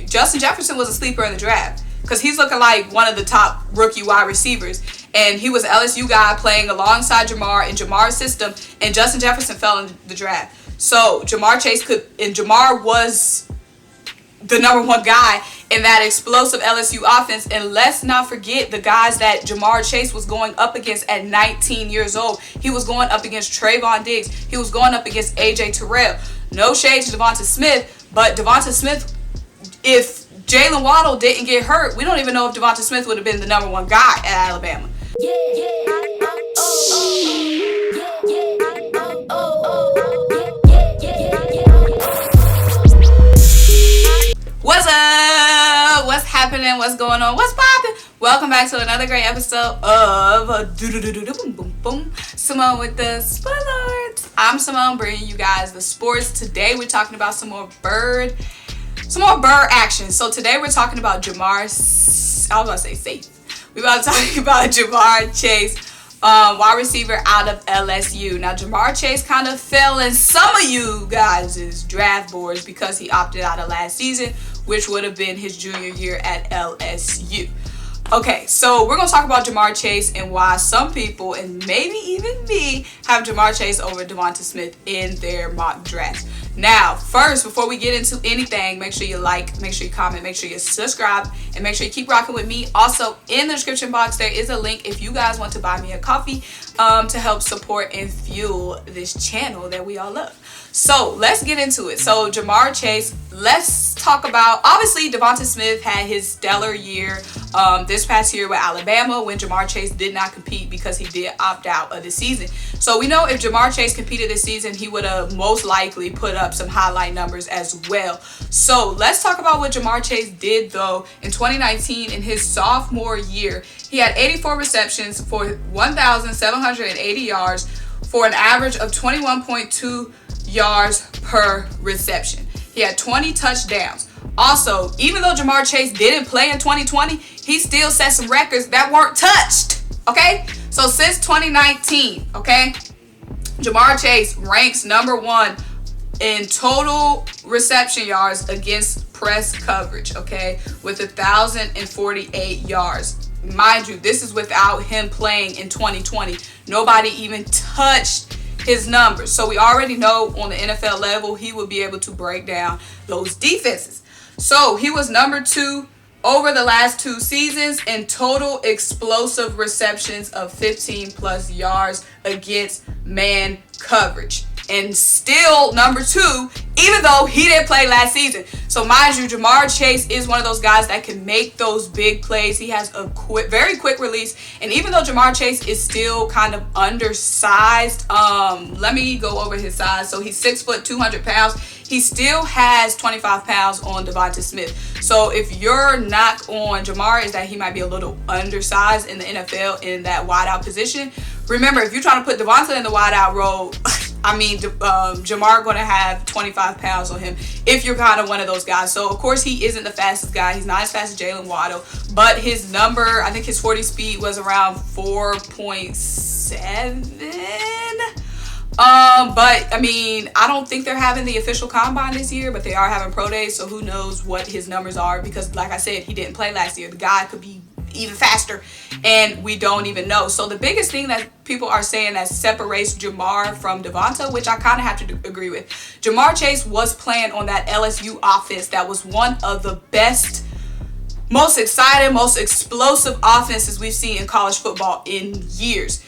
Justin Jefferson was a sleeper in the draft because he's looking like one of the top rookie wide receivers. And he was an LSU guy playing alongside Jamar in Jamar's system. And Justin Jefferson fell in the draft. So Jamar was the #1 guy in that explosive LSU offense. And let's not forget the guys that Jamar Chase was going up against at 19 years old. He was going up against Trayvon Diggs. He was going up against AJ Terrell. No shade to Devonta Smith, but Devonta Smith, if Jalen Waddle didn't get hurt, we don't even know if Devonta Smith would have been the #1 guy at Alabama. What's up? What's happening? What's going on? What's popping? Welcome back to another great episode of Symone with the Sports. I'm Symone, bringing you guys the sports. Today we're talking about some more bird action. So today we're talking about Jamar Chase, wide receiver out of LSU. Now, Jamar Chase kind of fell in some of you guys' draft boards because he opted out of last season, which would have been his junior year at LSU. Okay, so we're going to talk about Jamar Chase and why some people, and maybe even me, have Jamar Chase over Devonta Smith in their mock drafts. Now, first, before we get into anything, make sure you like, make sure you comment, make sure you subscribe, and make sure you keep rocking with me. Also, in the description box, there is a link if you guys want to buy me a coffee to help support and fuel this channel that we all love. So, let's get into it. So, Jamar Chase, let's talk about, obviously, Devonta Smith had his stellar year this past year with Alabama when Jamar Chase did not compete because he did opt out of the season. So, we know if Jamar Chase competed this season, he would have most likely put up some highlight numbers as well. So, let's talk about what Jamar Chase did, though, in 2019 in his sophomore year. He had 84 receptions for 1,780 yards for an average of 21.2 yards per reception. He had 20 touchdowns. Also, even though Jamar Chase didn't play in 2020, he still set some records that weren't touched. Okay? So since 2019, okay, Jamar Chase ranks #1 in total reception yards against press coverage, okay, with 1,048 yards. Mind you, this is without him playing in 2020. Nobody even touched his numbers. So we already know on the NFL level, he will be able to break down those defenses. So he was #2 over the last 2 seasons in total explosive receptions of 15 plus yards against man coverage. And still #2, even though he didn't play last season. So mind you, Jamar Chase is one of those guys that can make those big plays. He has a very quick release. And even though Jamar Chase is still kind of undersized, let me go over his size. So he's 6 foot, 200 pounds. He still has 25 pounds on Devonta Smith. So if your knock on Jamar is that he might be a little undersized in the NFL in that wideout position, remember, if you're trying to put Devonta in the wideout role, I mean, Jamar going to have 25 pounds on him if you're kind of one of those guys. So, of course, he isn't the fastest guy. He's not as fast as Jalen Waddle. But his number, I think his 40 speed was around 4.7. But, I mean, I don't think they're having the official combine this year, but they are having pro days. So, who knows what his numbers are because, like I said, he didn't play last year. The guy could be even faster and we don't even know. So the biggest thing that people are saying that separates Jamar from Devonta, which I kind of have to agree with, Jamar Chase was playing on that LSU offense that was one of the best, most exciting, most explosive offenses we've seen in college football in years,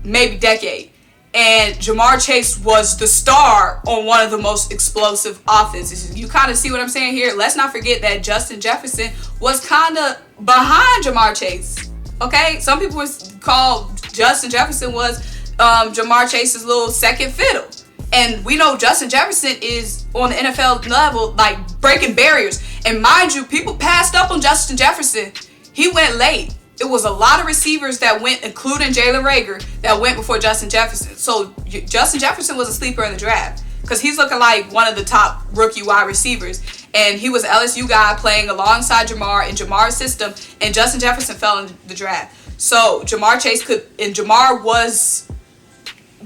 maybe decade. And Jamar Chase was the star on one of the most explosive offenses. You kind of see what I'm saying here? Let's not forget that Justin Jefferson was kind of behind Jamar Chase. Okay? Some people would call Justin Jefferson was Jamar Chase's little second fiddle. And we know Justin Jefferson is on the NFL level, like breaking barriers. And mind you, people passed up on Justin Jefferson. He went late. It was a lot of receivers that went, including Jalen Reagor, that went before Justin Jefferson. So Justin Jefferson was a sleeper in the draft because he's looking like one of the top rookie wide receivers. And he was an LSU guy playing alongside Jamar in Jamar's system, and Justin Jefferson fell in the draft. So Jamar was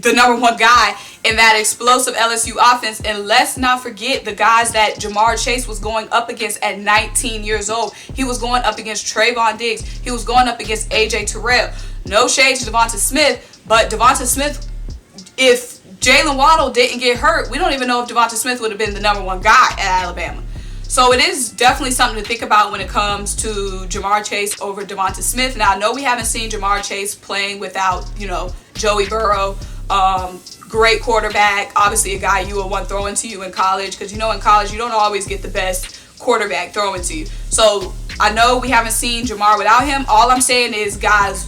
the #1 guy in that explosive LSU offense. And let's not forget the guys that Jamar Chase was going up against at 19 years old. He was going up against Trayvon Diggs. He was going up against AJ Terrell. No shade to Devonta Smith, but Devonta Smith, if Jalen Waddle didn't get hurt, we don't even know if Devonta Smith would have been the #1 guy at Alabama. So it is definitely something to think about when it comes to Jamar Chase over Devonta Smith. Now, I know we haven't seen Jamar Chase playing without, Joey Burrow. Great quarterback. Obviously, a guy you would want throwing to you in college, because, in college, you don't always get the best quarterback throwing to you. So I know we haven't seen Jamar without him. All I'm saying is, guys,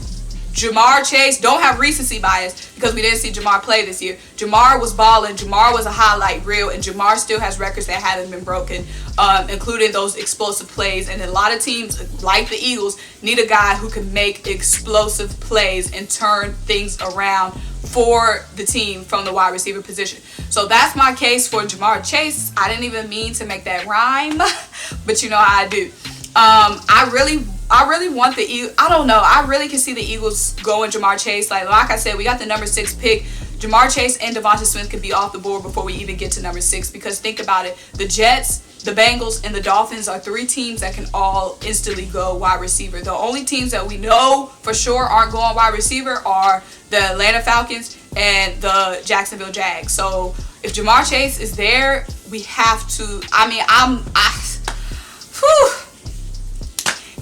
Jamar Chase, don't have recency bias because we didn't see Jamar play this year. Jamar was balling. Jamar was a highlight reel, and Jamar still has records that haven't been broken, including those explosive plays. And a lot of teams, like the Eagles, need a guy who can make explosive plays and turn things around for the team from the wide receiver position. So that's my case for Jamar Chase. I didn't even mean to make that rhyme, but you know how I do. I really want the Eagles. I don't know. I really can see the Eagles going Jamar Chase. Like I said, we got the #6 pick. Jamar Chase and Devonta Smith could be off the board before we even get to #6. Because think about it. The Jets, the Bengals, and the Dolphins are 3 teams that can all instantly go wide receiver. The only teams that we know for sure aren't going wide receiver are the Atlanta Falcons and the Jacksonville Jags. So if Jamar Chase is there, we have to.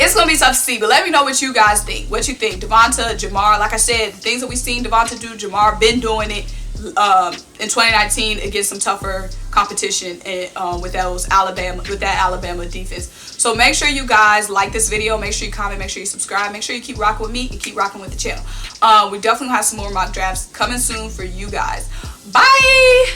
It's going to be tough to see, but let me know what you guys think. What you think. Devonta, Jamar, like I said, the things that we've seen Devonta do, Jamar been doing it in 2019 against some tougher competition with that Alabama defense. So make sure you guys like this video. Make sure you comment. Make sure you subscribe. Make sure you keep rocking with me and keep rocking with the channel. We definitely have some more mock drafts coming soon for you guys. Bye!